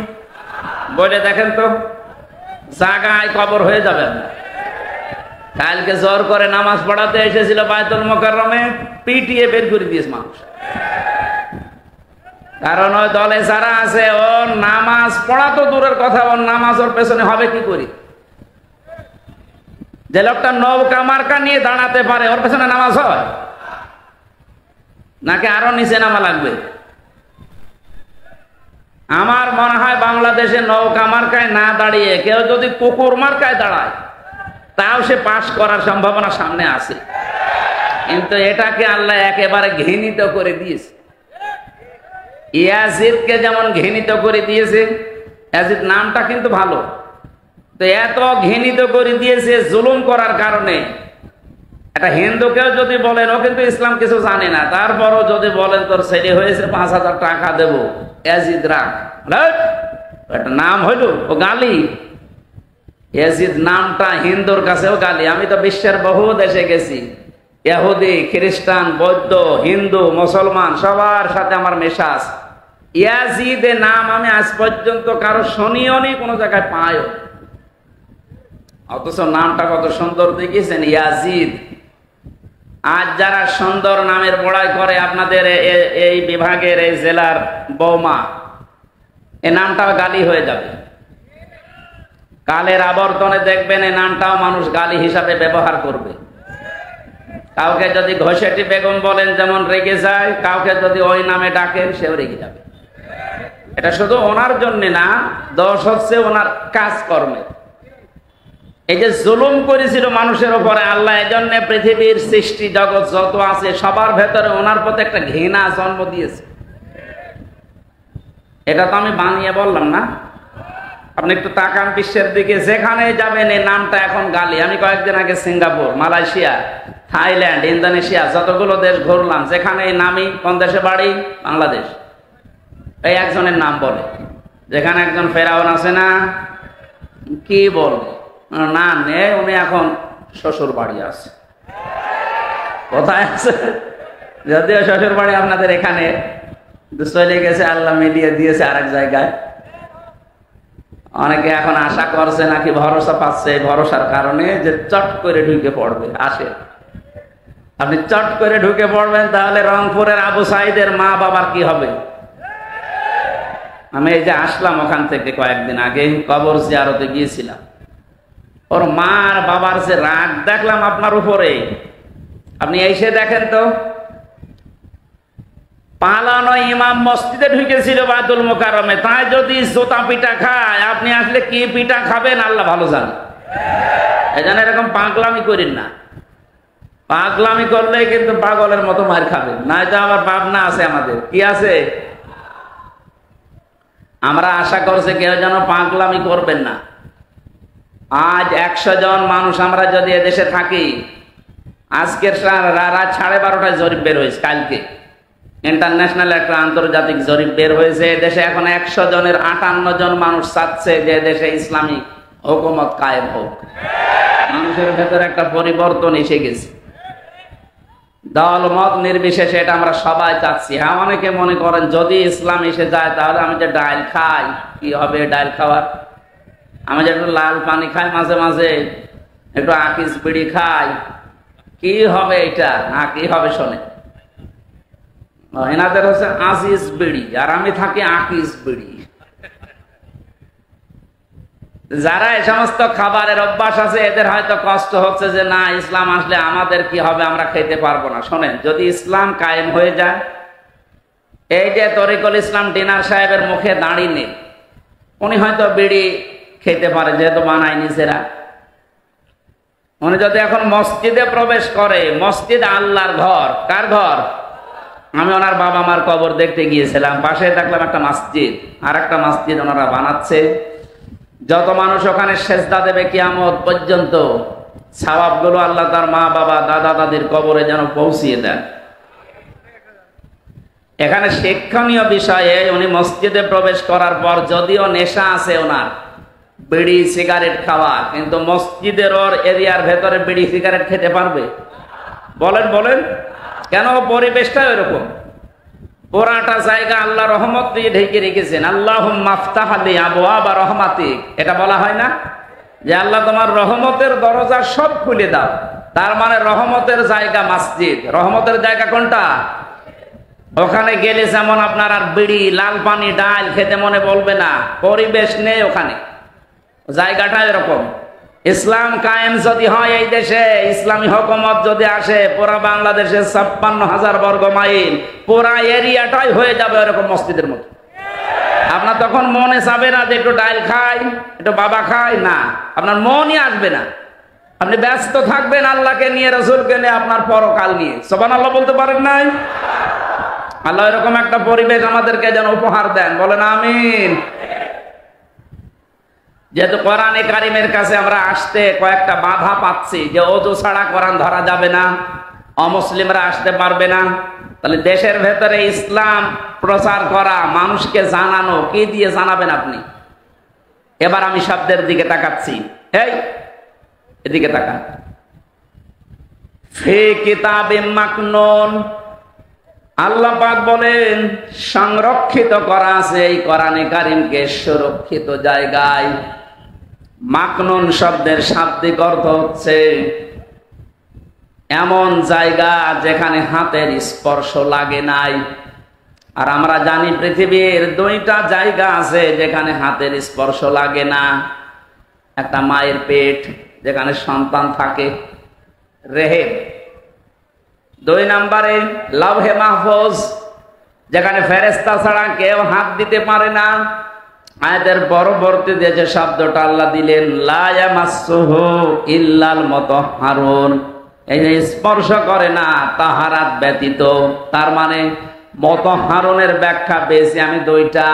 বলে দেখেন তো, জায়গায় কবর হয়ে যাবে। কালকে জোর করে নামাজ পড়াতে এসেছিল বায়তুল মুকাররমে, পিটিয়ে বের করে দিয়েছে মানুষ। কারণ ওই দলে যারা আছে, ও নামাজ পড়া তো দূরের কথা, ওর নামাজ ওর পেছনে হবে কি করি? যে লোকটা নৌকা মার্কা নিয়ে দাঁড়াতে পারে, ওর পেছনে নামাজ হয় নাকি আরো নিচে নামা লাগবে? আমার মনে হয় বাংলাদেশে নৌকা মার্কায় না দাঁড়িয়ে কেউ যদি কুকুর মার্কায় দাঁড়ায়, তাও সে পাশ করার সম্ভাবনা সামনে আছে। কিন্তু এটাকে আল্লাহ একেবারে ঘৃণিত করে দিয়েছে। ইয়াজিদকে যেমন ঘৃণিত করে দিয়েছে, ইয়াজিদ নামটা কিন্তু ভালো, তো এত ঘৃণিত করে দিয়েছে জুলুম করার কারণে। একটা হিন্দুকেও যদি বলেন, ও কিন্তু ইসলাম কিছু জানে না, তারপরও যদি বলেন তোর ছেলে হয়েছে 5,000 টাকা দেবো, ইয়াজিদ রাখ, একটা নাম হইল, ও গালি। ইয়াজিদ নামটা হিন্দুর কাছেও গালি। আমি তো বিশ্বের বহু দেশে গেছি, ইহুদি, খ্রিস্টান, বৌদ্ধ, হিন্দু, মুসলমান সবার সাথে আমার মেশাজ। ইয়াজিদের নাম আমি আজ পর্যন্ত কারো শুনিও নি, কোনো জায়গায় পাইও। অথচ নামটা কত সুন্দর দেখিয়েছেন, ইয়াজিদ। আজ যারা সুন্দর নামের বড়াই করে, আপনাদের এই বিভাগের এই জেলার বৌমা, এই নামটাও গালি হয়ে যাবে। কালের আবর্তনে দেখবেন এই নামটাও মানুষ গালি হিসাবে ব্যবহার করবে। কাউকে যদি ঘষেটি বেগম বলেন যেমন রেগে যায়, কাউকে যদি ওই নামে ডাকেন সেও রেগে যাবে। এটা শুধু ওনার জন্য না, দোষ হচ্ছে ওনার কাজকর্মে। এই যে জুলুম করেছিল মানুষের উপরে আল্লাহ, এজন্য পৃথিবীর সৃষ্টি জগৎ যত আছে সবার ভেতরে ওনার প্রতি একটা ঘৃণা জন্ম দিয়েছে। এটা তো আমি বানিয়ে বললাম না। আপনি একটু তাকান বিশ্বের দিকে, যেখানে যাবেন এই নামটা এখন গালি। আমি কয়েকদিন আগে সিঙ্গাপুর, মালয়েশিয়া, থাইল্যান্ড, ইন্দোনেশিয়া যতগুলো দেশ ঘুরলাম, যেখানে এই নামই, কোন দেশে বাড়ি? বাংলাদেশ। এই একজনের নাম বলে, যেখানে একজন ফেরাউন আছে না, কি বলবে না নে, উনি এখন শ্বশুর বাড়ি আছে। কোথায় আছে? যদিও শ্বশুর বাড়ি আপনাদের এখানে, চলে গেছে, আল্লাহ মিলিয়ে দিয়েছে আরেক জায়গায়। অনেকে এখন আশা করছে নাকি, ভরসা পাচ্ছে, এই ভরসার কারণে যে চট করে ঢুকে পড়বে। আসে, আপনি চট করে ঢুকে পড়বেন, তাহলে রংপুরের আবু সাইদের মা বাবার কি হবে? আমি এই যে আসলাম ওখান থেকে কয়েকদিন আগে, কবর জিয়ারতে গিয়েছিলাম, ওর মা আর বাবার যে রাগ দেখলাম আপনার উপরে। আপনি এসে দেখেন তো, পালানো ইমাম মসজিদে ঢুকেছিল বায়তুল মুকাররমে, তাই যদি জোতা পিঠা খায়, আপনি আসলে কি পিঠা খাবেন আল্লাহ ভালো জানে। এই জন্য এরকম পাগলামি করেন না। পাগলামি করলেই কিন্তু পাগলের মতো মার খাবেন। নাই তো আবার পাবনা আছে, আমাদের কি আছে। আমরা আশা করছি কেউ যেন পাগলামি করবেন না। আজ 100 জন মানুষ আমরা যদি এদেশে থাকি, আজকের রাত 12:30টায় জরিপ বের হয়েছে, কালকে ইন্টারন্যাশনাল একটা আন্তর্জাতিক জরিপ বের হয়েছে। দেশে এখন 100 জনের 58 জন মানুষ চাচ্ছে যে দেশে ইসলামিক হুকুমত কায়েম হোক। মানুষের ভেতরে একটা পরিবর্তন এসে গেছে, দল মত নির্বিশেষে এটা আমরা সবাই চাচ্ছি। হ্যাঁ, অনেকে মনে করেন যদি ইসলাম এসে যায় তাহলে আমি যে ডাইল খাই, কি হবে ডাইল খাওয়ার? আমি যে একটু লাল পানি খাই মাঝে মাঝে, একটু আকিস বিড়ি খাই, কি হবে এটা? না কি হবে শোনে, এনাদের হচ্ছে আজিজ বিড়ি, আর আমি থাকি আকিজ বিড়ি। যারা এই সমস্ত খাবারের অভ্যাস আছে এদের হয়তো কষ্ট হচ্ছে যে না, ইসলাম আসলে আমাদের কি হবে, আমরা খেতে পারবো না। শোনেন, যদি ইসলাম কায়েম হয়ে যায়, এই যে তরিকুল ইসলাম ডিনার সাহেবের মুখে দাঁড়িয়ে নেই, উনি হয়তো বিড়ি খেতে পারে যেহেতু বানায় নিজেরা। উনি যদি এখন মসজিদে প্রবেশ করে, মসজিদ আল্লাহর ঘর, কার ঘর? আমি ওনার বাবা মার কবর দেখতে গিয়েছিলাম, পাশে দেখলাম একটা মসজিদ, আর একটা মসজিদ ওনারা বানাচ্ছে। যত মানুষ ওখানে সেজদা দেবে কিয়ামত পর্যন্ত, সওয়াবগুলো আল্লাহ তার মা বাবা দাদা দাদির কবরে যেন পৌঁছিয়ে দেন। এখানে শিক্ষণীয় বিষয়ে উনি মসজিদে প্রবেশ করার পর যদিও নেশা আছে ওনার, বিড়ি সিগারেট খাওয়া, কিন্তু মসজিদের ওর এরিয়ার ভেতরে বিড়ি সিগারেট খেতে পারবে? বলেন বলেন, কেন? পরিবেশটা এরকম। পুরাটা জায়গা আল্লাহ রহমত দিয়ে ঢেকে রেখেছেন। আল্লাহুম্মা আফতাহ লি আবওয়াবা রাহমাতিক, এটা বলা হয় না যে আল্লাহ তোমার রহমতের দরজা সব খুলে দাও? তার মানে রহমতের জায়গা মসজিদ। রহমতের জায়গা কোনটা? ওখানে গেলে যেমন আপনার আর বিড়ি, লাল পানি, ডাল খেতে মনে বলবে না, পরিবেশ নেই ওখানে, জায়গাটা এরকম। ইসলাম কায়েম যদি হয় এই দেশে, ইসলামী হুকুমত যদি আসে, পুরা বাংলাদেশের 56,000 বর্গ মাইল পুরা এরিয়াটাই হয়ে যাবে এরকম মসজিদের মতো। আপনার তখন মনে চাবে না যে একটু ডাল খাই, একটু বাবা খাই, না, আপনার মনই আসবে না। আপনি ব্যস্ত থাকবেন আল্লাহকে নিয়ে, রাসূলকে নিয়ে, আপনার পরকাল নিয়ে। সুবহানাল্লাহ বলতে পারেন নাই? আল্লাহ এরকম একটা পরিবেশ আমাদেরকে যেন উপহার দেন, বলেন আমিন। যেহেতু কোরআনে কারিমের কাছে আমরা আসতে কয়েকটা বাধা পাচ্ছি, যে ওযু ছাড়া কোরআন ধরা যাবে না, অমুসলিমরা আসতে পারবে না, তাহলে দেশের ভেতরে ইসলাম প্রচার করা, মানুষকে জানানো, কি দিয়ে জানাবেন আপনি? এবার আমি শব্দের দিকে তাকাচ্ছি, এই এদিকে তাকান। ফি কিতাবিম মাকনুন, আল্লাহ পাক বলেন সংরক্ষিত করা আছে এই কোরআনে কারিমকে সুরক্ষিত জায়গায়। মাকনুন শব্দের শাব্দিক অর্থ হচ্ছে এমন জায়গা যেখানে হাতের স্পর্শ লাগে নাই। আর আমরা জানি পৃথিবীর দুইটা জায়গা আছে যেখানে হাতের স্পর্শ লাগে না। একটা মায়ের পেট, যেখানে সন্তান থাকে, রেহেম। 2 নম্বরে লাউহে মাহফুজ, যেখানে ফেরেশতা ছাড়া কেউ হাত দিতে পারে না। আয়াতের পরবর্তীতে যে শব্দটা আল্লাহ দিলেন, লা ইয়ামাসসুহু ইল্লাল মুতাহহারুন, এই যে স্পর্শ করে না তাহারাত ব্যতীত। তার মানে মুতাহহারুনের ব্যাখ্যা পেয়েছি আমি 2টা।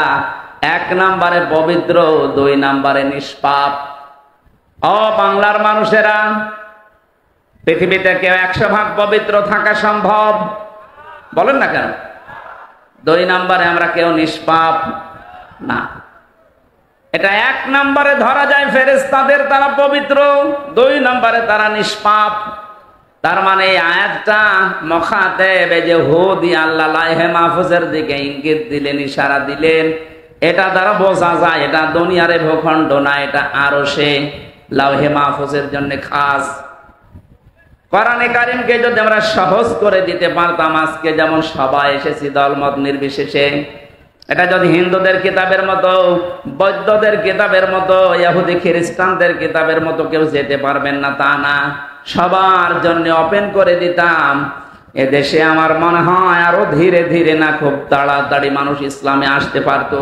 1 নম্বরে পবিত্র, 2 নম্বরে নিষ্পাপ। ও বাংলার মানুষেরা, পৃথিবীতে কেউ 100% পবিত্র থাকা সম্ভব? বলেন না কেন? 2 নম্বরে আমরা কেউ নিষ্পাপ না। এটা 1 নম্বরে ধরা যায় ফেরেশতাদের, তারা পবিত্র, 2 নম্বরে তারা নিষ্পাপ। তার মানে এই আয়াতটা মুখাতেব, এই যে হু দিয়ে আল্লাহ লাউহে মাহফুজের দিকে ইঙ্গিত দিলেন, ইশারা দিলেন, এটা দ্বারা বোঝা যায় এটা দুনিয়ারে ভূখণ্ড না, এটা আরশে লাউহে মাহফুজের জন্য খাস। কোরআনে কারিমকে যদি আমরা সহজ করে দিতে পারতাম, আজকে যেমন সবাই এসেছি দলমত নির্বিশেষে, এটা যদি হিন্দুদের কিতাবের মতো, বৌদ্ধদের কিতাবের মতো, ইহুদি খ্রিস্টানদের কিতাবের মতো কেউ যেতে পারবেন না তা না, সবার জন্য ওপেন করে দিতাম, এদেশে আমার মনে হয় আরো ধীরে ধীরে না খুব তাড়াতাড়ি মানুষ ইসলামে আসতে পারত।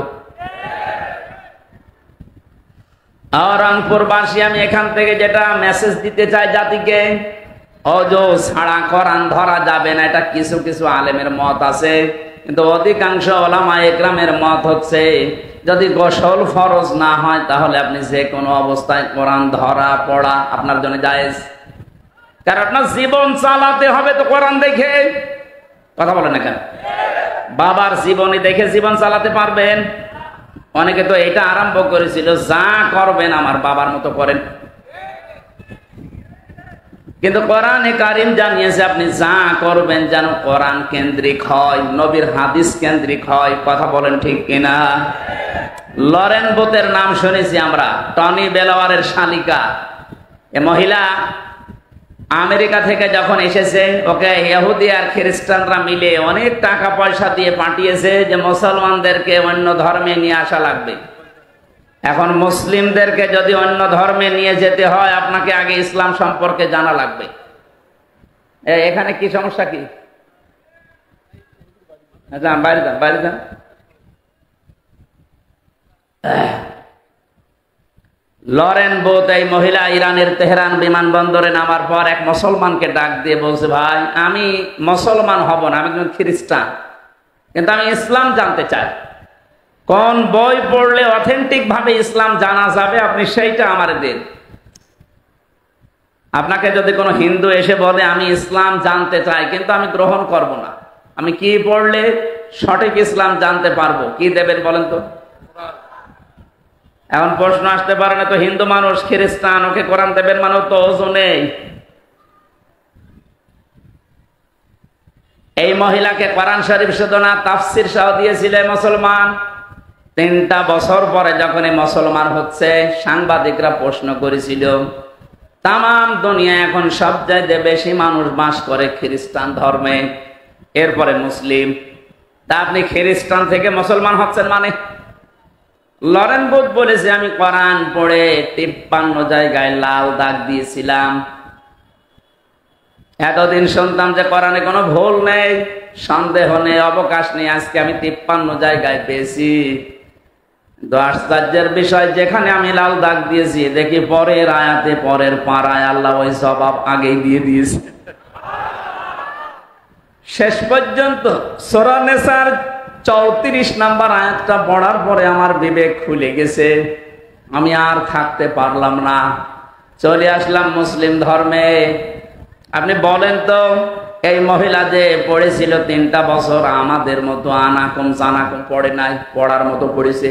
আর রংপুরবাসী, আমি এখান থেকে যেটা মেসেজ দিতে চাই জাতিকে, ওযু ছাড়া কোরআন ধরা যাবে না, এটা কিছু কিছু আলেমের মত আছে, কিন্তু অধিকাংশ ওলামা ইকরামের মত হচ্ছে যদি গোসল ফরজ না হয় তাহলে আপনি যে কোনো অবস্থায় কোরআন ধরা পড়া আপনার জন্য জায়েজ। কারণ আপনার জীবন চালাতে হবে তো কোরআন দেখে। কথা বলেন না কেন? বাবার জীবনী দেখে জীবন চালাতে পারবেন? অনেকে তো এটা আরম্ভ করেছিল, যা করবেন আমার বাবার মতো করেন। কিন্তু কোরআনে কারিম জানিয়েছে আপনি যা করবেন যেন কোরআন কেন্দ্রিক হয়, নবীর হাদিস কেন্দ্রিক হয়। কথা বলেন ঠিক কিনা? লরেন বোথের নাম শুনেছি আমরা, টনি বেলাওয়ারের শালিকা। এ মহিলা আমেরিকা থেকে যখন এসেছে ওকে ইহুদি আর খ্রিস্টানরা মিলে অনেক টাকা পয়সা দিয়ে পাঠিয়েছে যে মুসলমানদেরকে অন্য ধর্মে নিয়ে আসা লাগবে। এখন মুসলিমদেরকে যদি অন্য ধর্মে নিয়ে যেতে হয় আপনাকে আগে ইসলাম সম্পর্কে জানা লাগবে। এখানে কি সমস্যা কি? বাইরে যান, বাইরে যান। লরেন বুথ এই মহিলা ইরানের তেহরান বিমানবন্দরে নামার পর এক মুসলমানকে ডাক দিয়ে বলছে, ভাই আমি মুসলমান হব না, আমি একজন খ্রিস্টান, কিন্তু আমি ইসলাম জানতে চাই। কোন বই পড়লে অথেন্টিক ভাবে ইসলাম জানা যাবে আপনি সেইটা আমার দিন। আপনাকে যদি কোনো হিন্দু এসে বলে আমি ইসলাম জানতে চাই কিন্তু আমি গ্রহণ করব না, আমি কি পড়লে সঠিক ইসলাম জানতে পারবো, কি দেবেন বলেন তো? এখন প্রশ্ন আসতে পারে না, তো হিন্দু মানুষ খ্রিস্টান, ওকে কোরআন দেবেন মানে তো ওজু নেই। এই মহিলাকে কোরআন শরীফ শুধু না তাফসির সহ দিয়েছিল মুসলমান। 3টা বছর পরে যখন এই মুসলমান হচ্ছে, সাংবাদিকরা প্রশ্ন করেছিল তাম দুনিয়া এখন সবচাইতে বেশি মানুষ বাস করে খ্রিস্টান ধর্মে, এরপরে মুসলিম, তা আপনি খ্রিস্টান থেকে মুসলমান হচ্ছেন মানে? লরেন বুথ বলেছে আমি কোরআন পড়ে 53 জায়গায় লাল দাগ দিয়েছিলাম। এতদিন শুনতাম যে কোরআনে কোনো ভুল নেই, সন্দেহ নেই, অবকাশ নেই, আজকে আমি 53 জায়গায় পেয়েছি। আশ্চর্যের বিষয়, যেখানে আমি লাল দাগ দিয়েছি দেখি পরের আয়াতে পরের পাড়ায় আল্লাহ ওই জবাব আগেই দিয়ে দিয়েছে। শেষ পর্যন্ত সূরা নিসার 34 নম্বর আয়াতটা পড়ার পরে আমার বিবেক খুলে গেছে, আমি আর থাকতে পারলাম না, চলে আসলাম মুসলিম ধর্মে। আপনি বলেন তো, এই মহিলা যে পড়েছিল 3টা বছর আমাদের মতো আনাকুম জানাকুম পড়ে নাই, পড়ার মতো পড়েছে।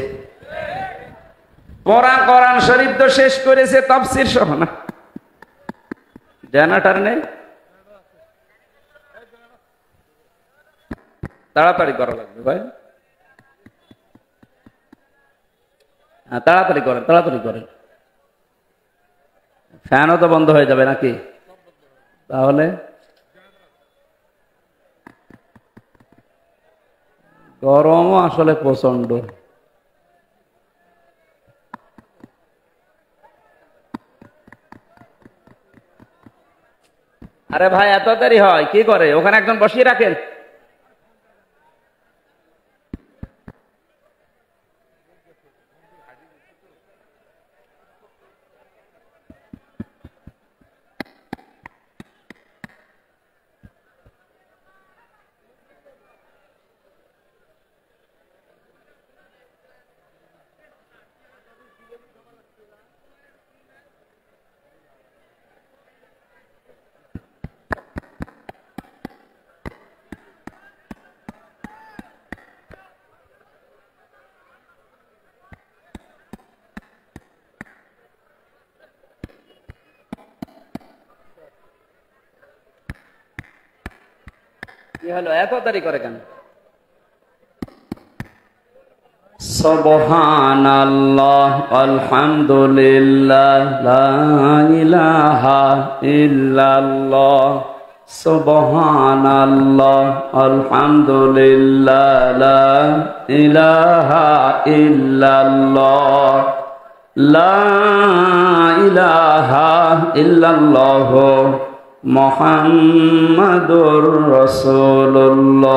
পড়া কোরআন শরীফ তো শেষ করেছে তাফসীর সহ না, জেনারেটর নেই, তাড়াতাড়ি করা লাগবে ভাই, তাড়াতাড়ি করেন, তাড়াতাড়ি করেন, ফ্যানও তো বন্ধ হয়ে যাবে নাকি? তাহলে গরমও আসলে প্রচন্ড। আরে ভাই এত দেরি হয় কি করে? ওখানে একজন বসিয়ে রাখেন। কি হলো, এত দেরি করে কেন? সুবহানাল্লাহ আলহামদুলিল্লাহ লা ইলাহা ইল্লাল্লাহ, সুবহানাল্লাহ আলহামদুলিল্লাহ লা ইলাহা ইল্লাল্লাহ, লা ইলাহা ইল্লাল্লাহ মুহাম্মাদুর রাসূলুল্লাহ।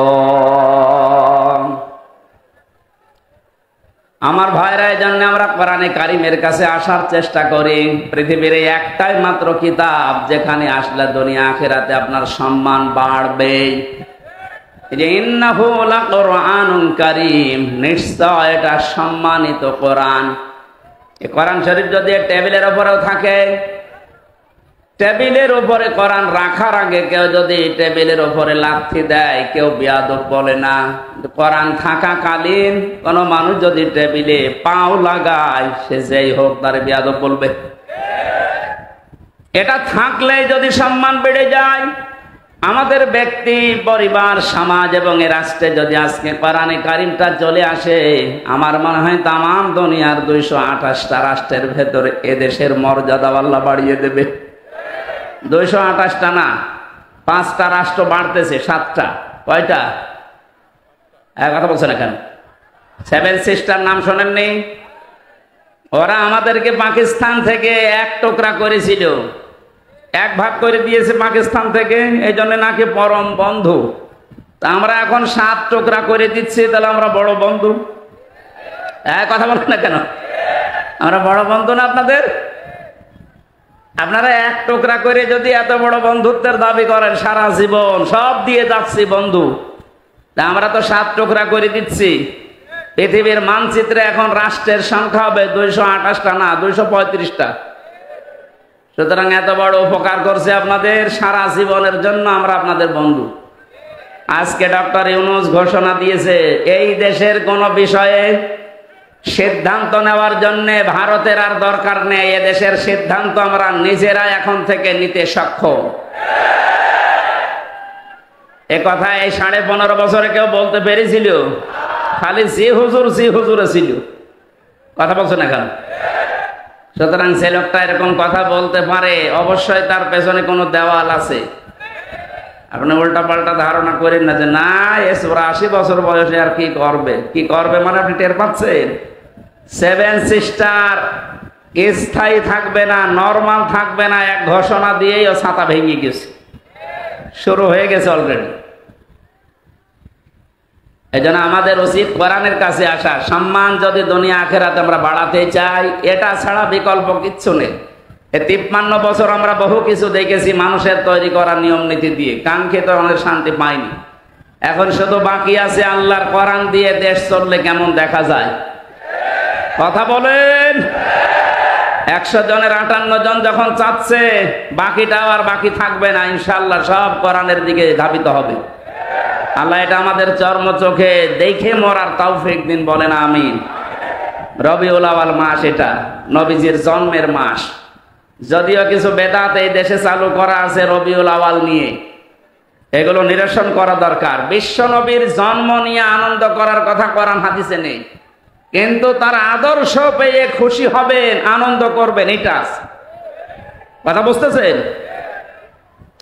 আমার ভাইরা, এই জন্য আমরা কোরআনে কারিমের কাছে আসার চেষ্টা করি। পৃথিবীর একটাই মাত্র কিতাব যেখানে আসলে দুনিয়া আখিরাতে আপনার সম্মান বাড়বে। ইন্নাহু লাকুরআনুন কারীম, নিশ্চয় এটা সম্মানিত কোরআন। এই কোরআন শরীফ যদি টেবিলের উপরেও থাকে, টেবিলের উপরে কোরআন রাখার আগে কেউ যদি টেবিলের উপরে লাথি দেয় কেউ বেয়াদব বলে না। কোরআন থাকাকালীন কোন মানুষ যদি টেবিলে পাও লাগায়, সে যেই হোক তার বেয়াদব বলবে। এটা থাকলে যদি সম্মান বেড়ে যায়, আমাদের ব্যক্তি, পরিবার, সমাজ এবং এই রাষ্ট্রে যদি আজকে কোরআনে কারিমটা চলে আসে, আমার মনে হয় তামাম দুনিয়ার 228টা রাষ্ট্রের ভেতরে এদেশের মর্যাদা আল্লাহ বাড়িয়ে দেবে। 228টা না, 5টা রাষ্ট্র বাড়তেছে, 7টা। কয়টা? কথা বলছে না কেন? 7 সিস্টার নাম শোনেননি? ওরা আমাদেরকে পাকিস্তান থেকে এক টুকরা করেছিল, এক ভাগ করে দিয়েছে পাকিস্তান থেকে, এই জন্য নাকি পরম বন্ধু। তা আমরা এখন 7 টুকরা করে দিচ্ছি, তাহলে আমরা বড় বন্ধু? কথা বলেন না কেন? আমরা বড় বন্ধু না আপনাদের? আপনারা এক টুকরা করে যদি এত বড় বন্ধুত্বের দাবি করেন, সারা জীবন সব দিয়ে যাচ্ছি বন্ধু, তা আমরা তো 7 টুকরা করে দিচ্ছি। পৃথিবীর মানচিত্রে এখন রাষ্ট্রের সংখ্যা হবে 228টা না, 235টা। সুতরাং এত বড় উপকার করছে আপনাদের, সারা জীবনের জন্য আমরা আপনাদের বন্ধু। আজকে ডক্টর ইউনূস ঘোষণা দিয়েছে, এই দেশের কোন বিষয়ে সিদ্ধান্ত নেওয়ার জন্য ভারতের আর দরকার নেই, এ দেশের সিদ্ধান্ত আমরা নিজেরা এখন থেকে নিতে সক্ষম। এ কথা এই 15.5 বছরে কেউ বলতে পেরেছিল? খালি জি হুজুরে ছিল। কথা বলছে না কেন? সুতরাং যে লোকটা এরকম কথা বলতে পারে, অবশ্যই তার পেছনে কোনো দেওয়াল আছে। আপনি উল্টা পাল্টা ধারণা করেন না যে না 80 বছর বয়সে আর কি করবে মানে আপনি টের পাচ্ছেন? 7 সিস্টার স্থায়ী থাকবে না, নরমাল থাকবে না, এক ঘোষণা দিয়েই ও ছাতা ভেঙে গেছে, শুরু হয়ে গেছে অলরেডি। এই জন্য আমাদের উচিত কোরআনের কাছে আসা। সম্মান যদি দুনিয়া আখেরাতে আমরা বাড়াতে চাই, এটা ছাড়া বিকল্প কিচ্ছু নেই। 53 বছর আমরা বহু কিছু দেখেছি মানুষের তৈরি করা নিয়ম নীতি দিয়ে, কাঙ্ক্ষিত আমাদের শান্তি পাইনি। এখন শুধু বাকি আছে আল্লাহর কোরআন দিয়ে দেশ চললে কেমন দেখা যায়। কথা বলেন। 100 জনের 58 জন যখন চাচ্ছে, বাকিটাও আর বাকি থাকবে না, ইনশাআল্লাহ সব কোরআনের দিকে ধাবিত হবে। আল্লাহ এটা আমাদের চর্ম চোখে দেখে মরার তৌফিক দিন, বলেন আমিন। রবিউল আউয়াল মাস, এটা নবীজির জন্মের মাস। যদিও কিছু বেদাত এই দেশে চালু করা আছে রবিউল আউয়াল নিয়ে, এগুলো নিরসন করা দরকার। বিশ্ব নবীর জন্ম নিয়ে আনন্দ করার কথা কোরআন হাদিসে নেই, কিন্তু তার আদর্শ পেয়ে খুশি হবেন, আনন্দ করবেন, এটা আছে। কথা বুঝতেছেন?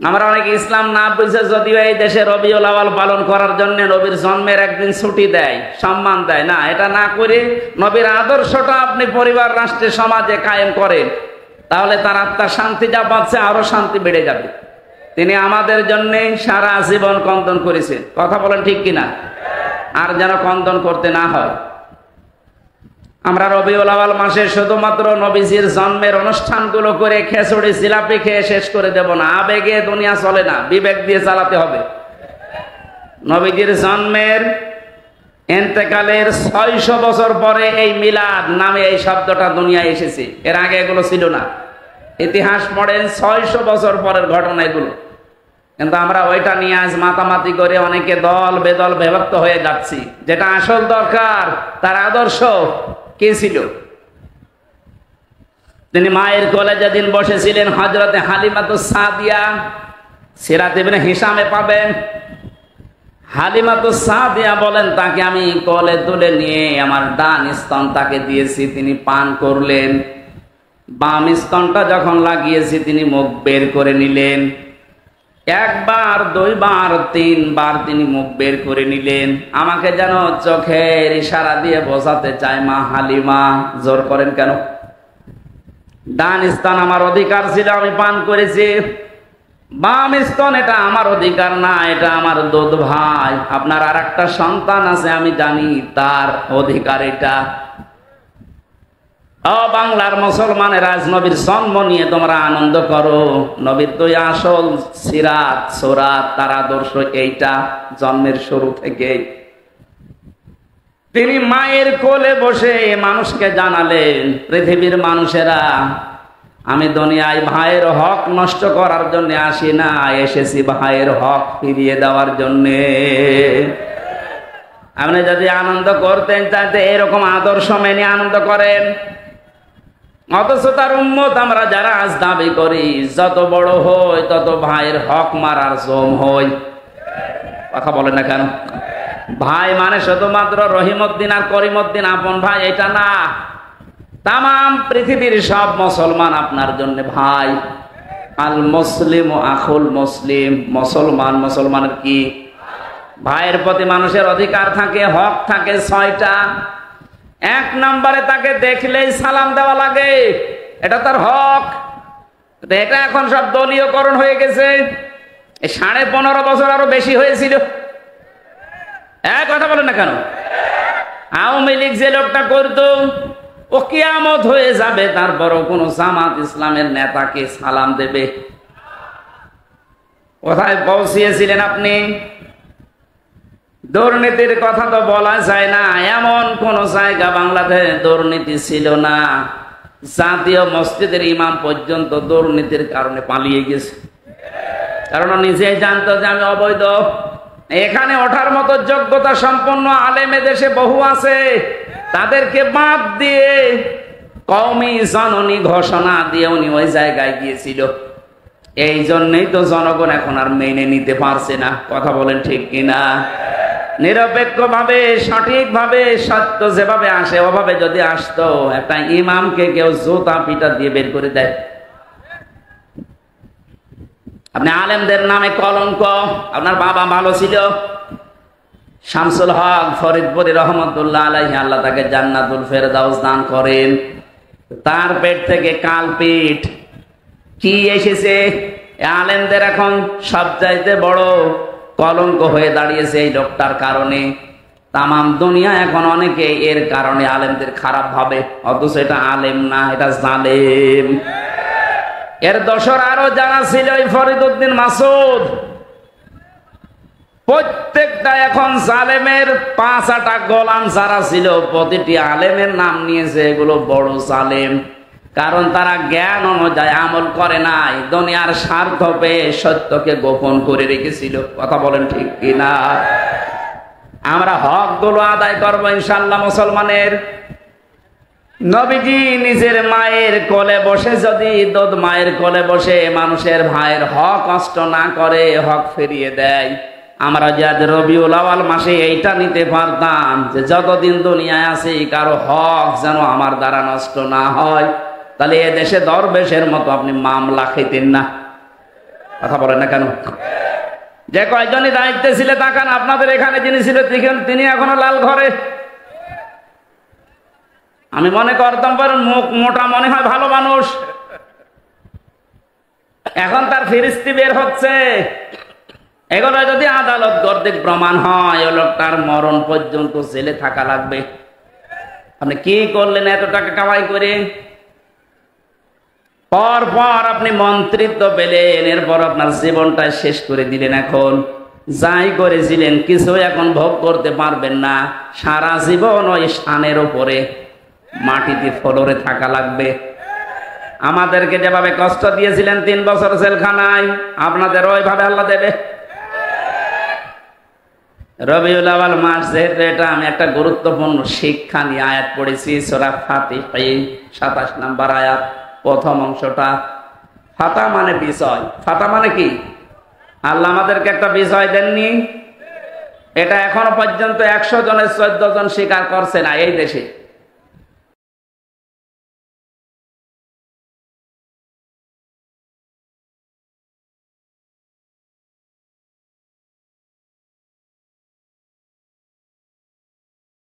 আমরা অনেকে ইসলাম না বুঝে যদিও এই দেশে রবিউল আউয়াল পালন করার জন্য নবীর জন্মের একদিন ছুটি দেয়, সম্মান দেয়। না, এটা না করে নবীর আদর্শটা আপনি পরিবার, রাষ্ট্রে, সমাজে কায়েম করেন, তাহলে তার আত্মার শান্তি যা পাচ্ছে আরো শান্তি বেড়ে যাবে। তিনি আমাদের জন্য সারা জীবন কন্দন করেছেন। কথা বলেন ঠিক কিনা? আর যেন কন্দন করতে না হয়। আমরা রবিউল আউয়াল মাসে শুধুমাত্র নবীজির জন্মের অনুষ্ঠানগুলো করে খেচুড়ি জিলাপি খেয়ে শেষ করে দেব না। আবেগে দুনিয়া চলে না, বিবেক দিয়ে চালাতে হবে। নবীজির জন্মের ইন্তেকালের 600 বছর পরে এই মিলাদ নামে এই শব্দটা দুনিয়ায় এসেছে, এর আগে এগুলো ছিল না। ইতিহাস পড়েন, 600 বছর পরের ঘটনা এগুলো। কিন্তু আমরা ওইটা নিয়ে আজ মাতামাতি করে অনেকে দল বেদল বিভক্ত হয়ে যাচ্ছি। যেটা আসল দরকার, তার আদর্শ কে ছিল? তিনি মায়ের কোলে যেদিন বসেছিলেন, হযরতে হালিমাতুস সাদিয়া, সিরাত ইবনে হিশামে পাবেন। হালিমাতুস সাদিয়া বলেন, তাকে আমি কোলে তুলে নিয়ে আমার ডান স্তন তাকে দিয়েছি, তিনি পান করলেন। বাম স্তনটা যখন লাগিয়েছি, তিনি মুখ বের করে নিলেন। 1 বার 2 বার 3 বার তিনি মুখ বের করে নিলেন। আমাকে যেন চোখের ইশারা দিয়ে বোঝাতে চায়, মা হালিমা, জোর করেন কেন? ডান স্তন আমার অধিকার ছিল, আমি পান করেছি। বাম স্তন এটা আমার অধিকার না, এটা আমার দুধ ভাই। আপনার আর একটা সন্তান আছে, আমি জানি তার অধিকার এটা। ও বাংলার মুসলমানেরা, আজ নবীর জন্ম নিয়ে তোমরা আনন্দ করো। নবীর তো আসল সিরাত, সুরাত, তার আদর্শ এইটা জন্মের শুরু থেকে। তিনি মায়ের কোলে বসে মানুষকে জানালেন, পৃথিবীর মানুষেরা, আমি দুনিয়ায় ভাইয়ের হক নষ্ট করার জন্য আসি না, এসেছি ভাইয়ের হক ফিরিয়ে দেওয়ার জন্যে। আপনি যদি আনন্দ করতেন চাইতে এরকম আদর্শ মেনে আনন্দ করেন। অথচ তার উম্মত আমরা যারা আজ দাবি করি, যত বড় হই তত ভাইয়ের হক মারার জম হই। কথা বলেন না কেন? ভাই মানে শুধুমাত্র রহিমউদ্দিন আর করিমউদ্দিন আপন ভাই, এটা না। তামাম পৃথিবীর সব মুসলমান আপনার জন্য ভাই। আল মুসলিম ও আখুল মুসলিম, মুসলমান মুসলমানের কি ভাইয়ের প্রতি মানুষের অধিকার থাকে, হক থাকে 6টা। 1 নম্বরে তাকে দেখলেই সালাম দেওয়া লাগে, এটা তার হক। এটা এখন সব দলীয়করণ হয়ে গেছে। 15.5 বছর আরো বেশি হয়েছিল। কথা বলেন না কেন? আওয়ামী লীগ যে লোকটা করতো, ও কিয়ামত হয়ে যাবে তারপরও কোন জামাত ইসলামের নেতাকে সালাম দেবে? কোথায় পৌঁছিয়েছিলেন আপনি? দুর্নীতির কথা তো বলা যায় না, এমন কোন জায়গা বাংলাদেশে দুর্নীতি ছিল না। জাতীয় মসজিদের ইমাম পর্যন্ত দুর্নীতির কারণে পালিয়ে গেছে, কারণ নিজেই জানতো যে আমি অবৈধ। এখানে ওঠার মতো যোগ্যতা সম্পন্ন আলেম দেশে বহু আছে, তাদেরকে বাদ দিয়ে কওমি জননী ঘোষণা দিয়ে উনি ওই জায়গায় গিয়েছিল। এই জন্যই তো জনগণ এখন আর মেনে নিতে পারছে না। কথা বলেন ঠিক কিনা? নিরপেক্ষ ভাবে, সঠিক ভাবে, সত্য যেভাবে আসে ওভাবে যদি আসতো, একটা ইমামকে কেউ জুতা পিটা দিয়ে বের করে দেয়। আপনি আলেমদের নামে কলঙ্ক। আপনার বাবা ভালো ছিল, শামসুল হক ফরিদপুরি রহমতুল্লাহ আলাইহি, আল্লাহ তাকে জান্নাতুল ফেরদাউস দান করেন। তার পেট থেকে কালপিট কি এসেছে? আলেমদের এখন সবচাইতে বড় কলঙ্ক হয়ে দাঁড়িয়েছে এই লোকটার কারণে। তামাম দুনিয়া এখন অনেকে এর কারণে আলেমদের খারাপ ভাবে, অথচ এটা আলেম না, এটা জালেম। এর দোসর আরো যারা ছিল, ফরিদউদ্দিন মাসুদ, প্রত্যেকটা এখন জালেমের 5টা গোলাম যারা ছিল, প্রতিটি আলেমের নাম নিয়েছে এগুলো বড় জালেম। কারণ তারা জ্ঞান অনুযায়ী আমল করে নাই, দুনিয়ার স্বার্থ পেয়ে সত্যকে গোপন করে রেখেছিল। কথা বলেন ঠিক কিনা? আমরা হক গুলো আদায় করবো ইনশাআল্লাহ। মুসলমানের নবীজি নিজের মায়ের কোলে বসে, যদি দুধ মায়ের কোলে বসে মানুষের ভাইয়ের হক নষ্ট না করে, হক ফিরিয়ে দেয়, আমরা যে আজ রবিউল আউয়াল মাসে এইটা নিতে পারতাম যে যতদিন দুনিয়ায় আছি কারো হক যেন আমার দ্বারা নষ্ট না হয়, তাহলে এ দেশে দরবেশের মতো আপনি মামলা খেতেন না। কথা বলেন না কেন? যে কয়জনই দায়িত্বে ছিল তাকান, আপনাদের এখানে যিনি ছিল তিনি এখনো লাল ঘরে। আমি মনে করতাম মুখ মোটা, মনে হয় ভালো মানুষ, এখন তার ফিরিস্তি বের হচ্ছে। এগুলো যদি আদালত কর্তৃক প্রমাণ হয়, ও লোকটার মরণ পর্যন্ত জেলে থাকা লাগবে। আপনি কি করলেন এত টাকা কামাই করে? পর আপনি মন্ত্রিত্ব পেলেন, এরপর আপনার জীবনটা শেষ করে দিলেন। এখন যাই করেছিলেন কিছু এখন ভোগ করতে পারবেন না। সারা জীবন ওই শানের উপরে মাটিতে ফ্লোরে থাকা লাগবে। আমাদেরকে যেভাবে কষ্ট দিয়েছিলেন 3 বছর জেলখানায়, আপনাদের ওইভাবে আল্লাহ দেবে। রবিউল আউয়াল মাস যেহেতু, এটা আমি একটা গুরুত্বপূর্ণ শিক্ষা নিয়ে আয়াত পড়েছি, সূরা ফাতিহা 27 নম্বর আয়াত, প্রথম অংশটা। ফাতা মানে বিষয়। ফাতা মানে কি? আল্লাহ আমাদেরকে একটা বিষয় দেননি। এটা এখনো পর্যন্ত 100 জনের 14 জন স্বীকার করছে না এই দেশে।